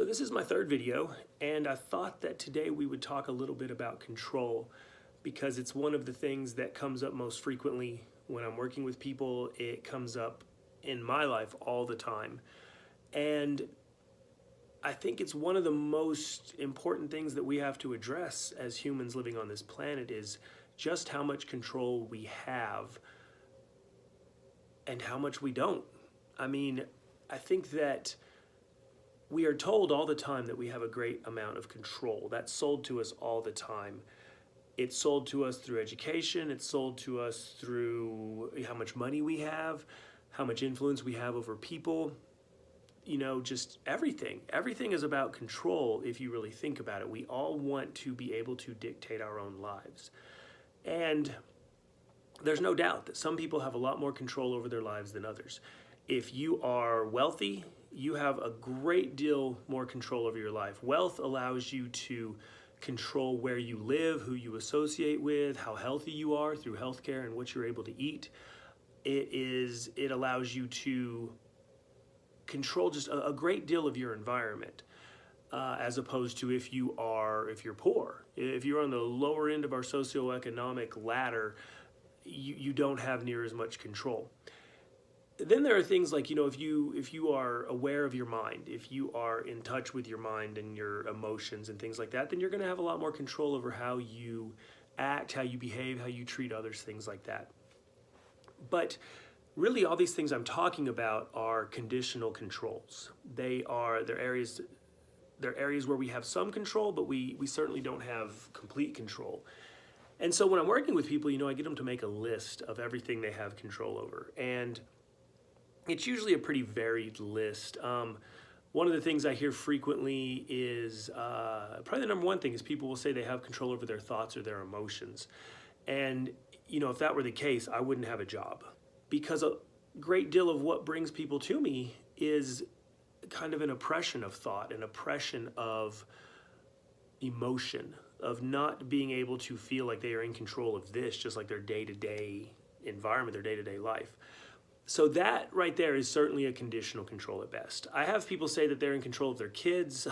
So this is my third video, and I thought that today we would talk a little bit about control because it's one of the things that comes up most frequently when I'm working with people. It comes up in my life all the time. And I think it's one of the most important things that we have to address as humans living on this planet is just how much control we have and how much we don't. I mean, I think that we are told all the time that we have a great amount of control. That's sold to us all the time. It's sold to us through education. It's sold to us through how much money we have, how much influence we have over people. You know, just everything. Everything is about control if you really think about it. We all want to be able to dictate our own lives. And there's no doubt that some people have a lot more control over their lives than others. If you are wealthy, you have a great deal more control over your life. Wealth allows you to control where you live, who you associate with, how healthy you are through healthcare and what you're able to eat. It allows you to control just a great deal of your environment, as opposed to if you're poor. If you're on the lower end of our socioeconomic ladder, you don't have near as much control. Then there are things like, you know, if you are aware of your mind, if you are in touch with your mind and your emotions and things like that, then you're going to have a lot more control over how you act, how you behave, how you treat others, things like that. But really, all these things I'm talking about are conditional controls. They're areas where we have some control, but we certainly don't have complete control. And so when I'm working with people, you know, I get them to make a list of everything they have control over. And it's usually a pretty varied list. One of the things I hear frequently is, probably the number one thing is people will say they have control over their thoughts or their emotions. And, you know, if that were the case, I wouldn't have a job. Because a great deal of what brings people to me is kind of an oppression of thought, an oppression of emotion, of not being able to feel like they are in control of this, just like their day-to-day environment, their day-to-day life. So that right there is certainly a conditional control at best. I have people say that they're in control of their kids,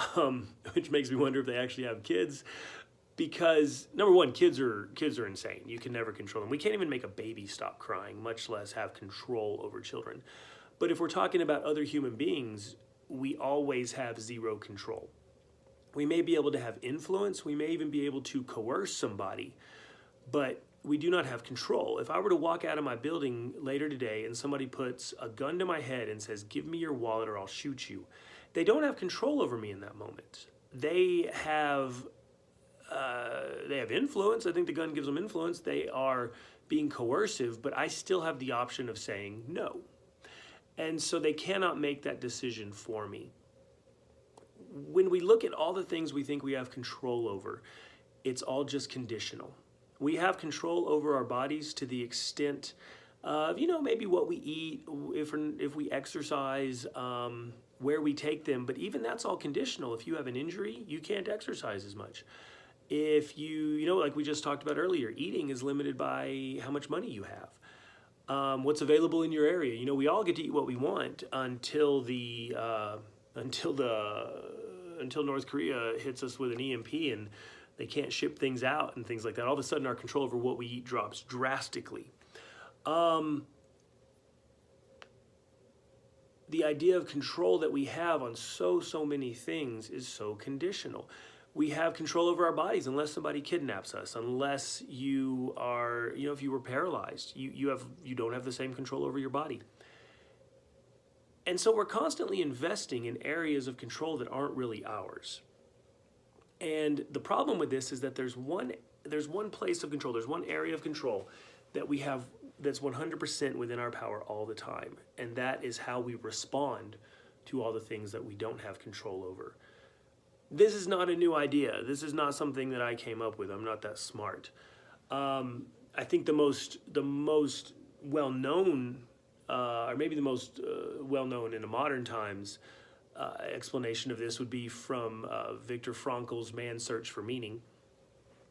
which makes me wonder if they actually have kids. Because number one, kids are insane. You can never control them. We can't even make a baby stop crying, much less have control over children. But if we're talking about other human beings, we always have zero control. We may be able to have influence. We may even be able to coerce somebody, but we do not have control. If I were to walk out of my building later today and somebody puts a gun to my head and says, "Give me your wallet or I'll shoot you," they don't have control over me in that moment. They have influence. I think the gun gives them influence. They are being coercive, but I still have the option of saying no. And so they cannot make that decision for me. When we look at all the things we think we have control over, it's all just conditional. We have control over our bodies to the extent of, you know, maybe what we eat, if we exercise, where we take them, but even that's all conditional. If you have an injury, you can't exercise as much. If you know, like we just talked about earlier, eating is limited by how much money you have. What's available in your area. You know, we all get to eat what we want until North Korea hits us with an EMP and they can't ship things out and things like that. All of a sudden, our control over what we eat drops drastically. The idea of control that we have on so many things is so conditional. We have control over our bodies unless somebody kidnaps us, unless you are, you know, if you were paralyzed, you don't have the same control over your body. And so we're constantly investing in areas of control that aren't really ours. And the problem with this is that there's one place of control, there's one area of control that we have that's 100% within our power all the time. And that is how we respond to all the things that we don't have control over. This is not a new idea. This is not something that I came up with. I'm not that smart. I think the most well-known, or maybe the most well-known in the modern times explanation of this would be from Viktor Frankl's Man's Search for Meaning.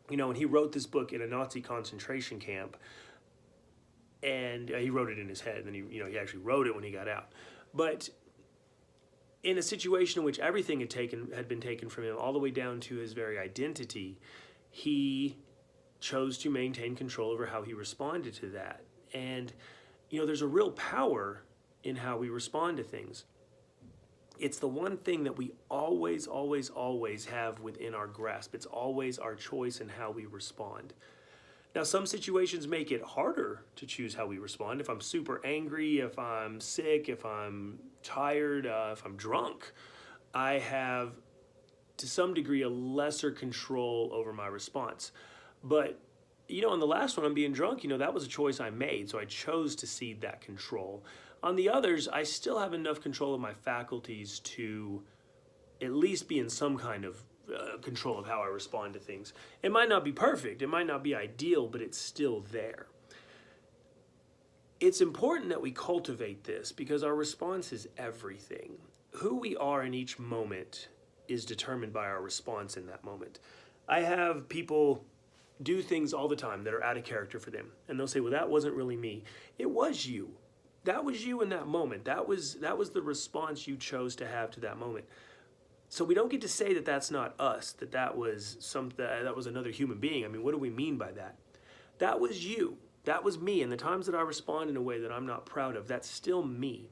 You know, and he wrote this book in a Nazi concentration camp, and he wrote it in his head, and he actually wrote it when he got out. But in a situation in which everything had been taken from him, all the way down to his very identity, he chose to maintain control over how he responded to that. And, there's a real power in how we respond to things. It's the one thing that we always, always, always have within our grasp. It's always our choice in how we respond. Now, some situations make it harder to choose how we respond. If I'm super angry, if I'm sick, if I'm tired, if I'm drunk, I have, to some degree, a lesser control over my response. But, on the last one, I'm being drunk, that was a choice I made, so I chose to cede that control. On the others, I still have enough control of my faculties to at least be in some kind of control of how I respond to things. It might not be perfect, it might not be ideal, but it's still there. It's important that we cultivate this because our response is everything. Who we are in each moment is determined by our response in that moment. I have people do things all the time that are out of character for them, and they'll say, well, that wasn't really me. It was you. That was you in that moment. That was the response you chose to have to that moment. So we don't get to say that that's not us, that was another human being. I mean, what do we mean by that? That was you. That was me. And the times that I respond in a way that I'm not proud of, that's still me,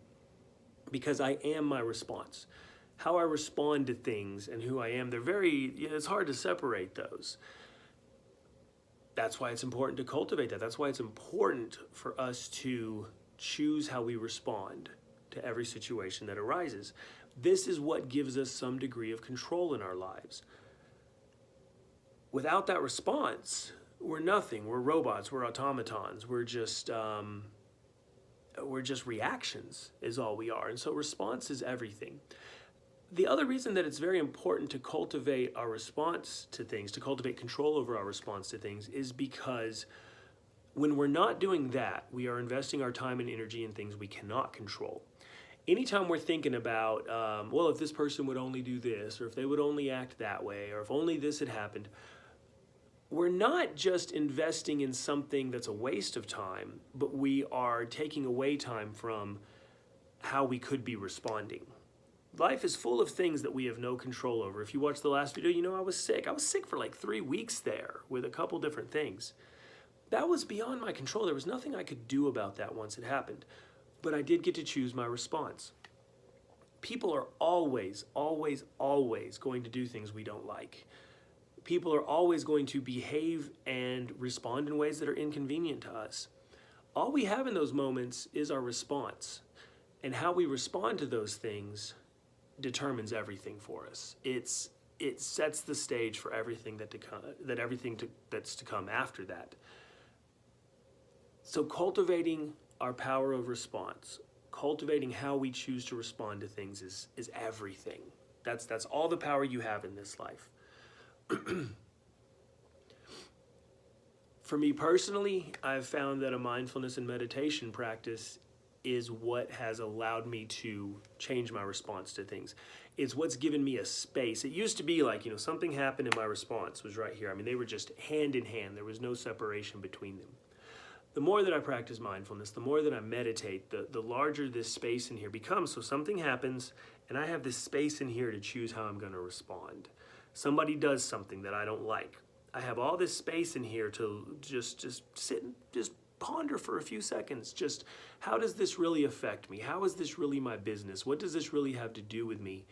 because I am my response. How I respond to things and who I am, it's hard to separate those. That's why it's important to cultivate that. That's why it's important for us to choose how we respond to every situation that arises. This is what gives us some degree of control in our lives. Without that response, we're nothing. We're robots. We're automatons. We're just reactions is all we are. And so response is everything. The other reason that it's very important to cultivate our response to things, to cultivate control over our response to things, is because when we're not doing that, we are investing our time and energy in things we cannot control. Anytime we're thinking about, if this person would only do this, or if they would only act that way, or if only this had happened, we're not just investing in something that's a waste of time, but we are taking away time from how we could be responding. Life is full of things that we have no control over. If you watch the last video, I was sick. I was sick for like 3 weeks there with a couple different things. That was beyond my control. There was nothing I could do about that once it happened. But I did get to choose my response. People are always, always, always going to do things we don't like. People are always going to behave and respond in ways that are inconvenient to us. All we have in those moments is our response. And how we respond to those things determines everything for us. It sets the stage for everything that's to come after that. So cultivating our power of response, cultivating how we choose to respond to things is everything. That's all the power you have in this life. For me personally, I've found that a mindfulness and meditation practice is what has allowed me to change my response to things. It's what's given me a space. It used to be like, something happened and my response was right here. I mean, they were just hand in hand. There was no separation between them. The more that I practice mindfulness, the more that I meditate, the larger this space in here becomes. So something happens and I have this space in here to choose how I'm going to respond. Somebody does something that I don't like. I have all this space in here to just sit and just ponder for a few seconds. Just, how does this really affect me? How is this really my business? What does this really have to do with me?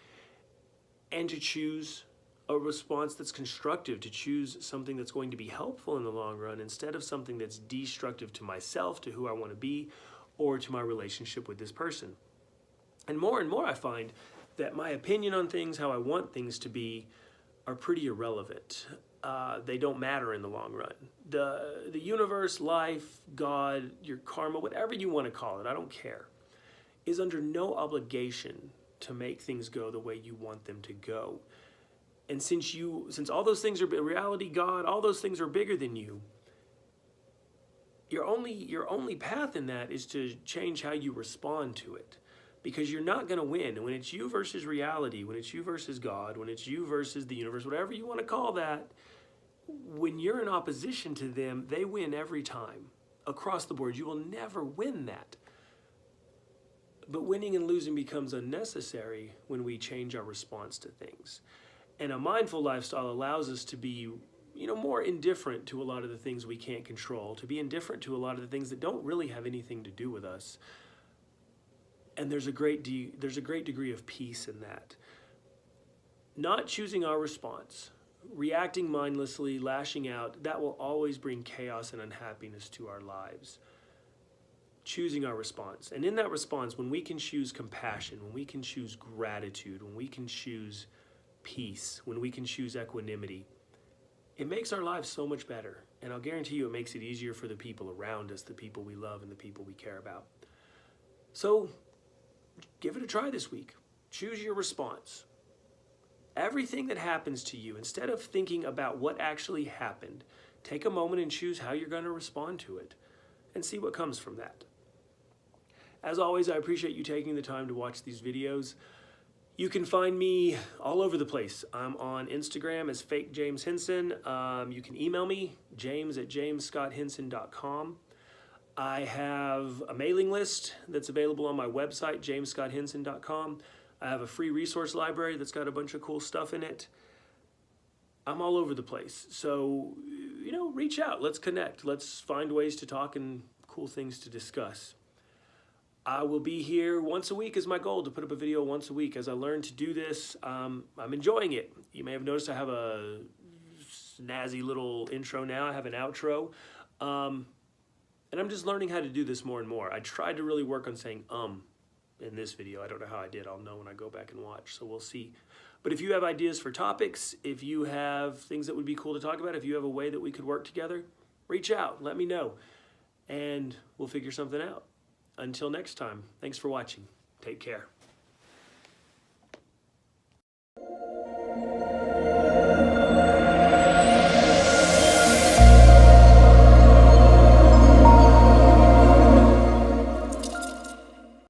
And to choose a response that's constructive, to choose something that's going to be helpful in the long run instead of something that's destructive to myself, to who I want to be, or to my relationship with this person. And more I find that my opinion on things, how I want things to be, are pretty irrelevant. They don't matter in the long run. The universe, life, God, your karma, whatever you want to call it, I don't care, is under no obligation to make things go the way you want them to go. And since all those things are reality, God, all those things are bigger than you, your only path in that is to change how you respond to it. Because you're not going to win. When it's you versus reality, when it's you versus God, when it's you versus the universe, whatever you want to call that, when you're in opposition to them, they win every time. Across the board, you will never win that. But winning and losing becomes unnecessary when we change our response to things. And a mindful lifestyle allows us to be, more indifferent to a lot of the things we can't control, to be indifferent to a lot of the things that don't really have anything to do with us. And there's a great degree of peace in that. Not choosing our response, reacting mindlessly, lashing out, that will always bring chaos and unhappiness to our lives. Choosing our response. And in that response, when we can choose compassion, when we can choose gratitude, when we can choose peace, when we can choose equanimity, it makes our lives so much better. And I'll guarantee you it makes it easier for the people around us, the people we love and the people we care about. So give it a try this week. Choose your response. Everything that happens to you, instead of thinking about what actually happened, take a moment and choose how you're going to respond to it and see what comes from that. As always, I appreciate you taking the time to watch these videos. You can find me all over the place. I'm on Instagram as Fake James Henson. You can email me, james@jamesscotthenson.com. I have a mailing list that's available on my website, jamesscotthenson.com. I have a free resource library that's got a bunch of cool stuff in it. I'm all over the place. So, reach out. Let's connect. Let's find ways to talk and cool things to discuss. I will be here once a week is my goal, to put up a video once a week. As I learn to do this, I'm enjoying it. You may have noticed I have a snazzy little intro now. I have an outro. And I'm just learning how to do this more and more. I tried to really work on saying in this video. I don't know how I did. I'll know when I go back and watch, so we'll see. But if you have ideas for topics, if you have things that would be cool to talk about, if you have a way that we could work together, reach out, let me know, and we'll figure something out. Until next time, thanks for watching. Take care.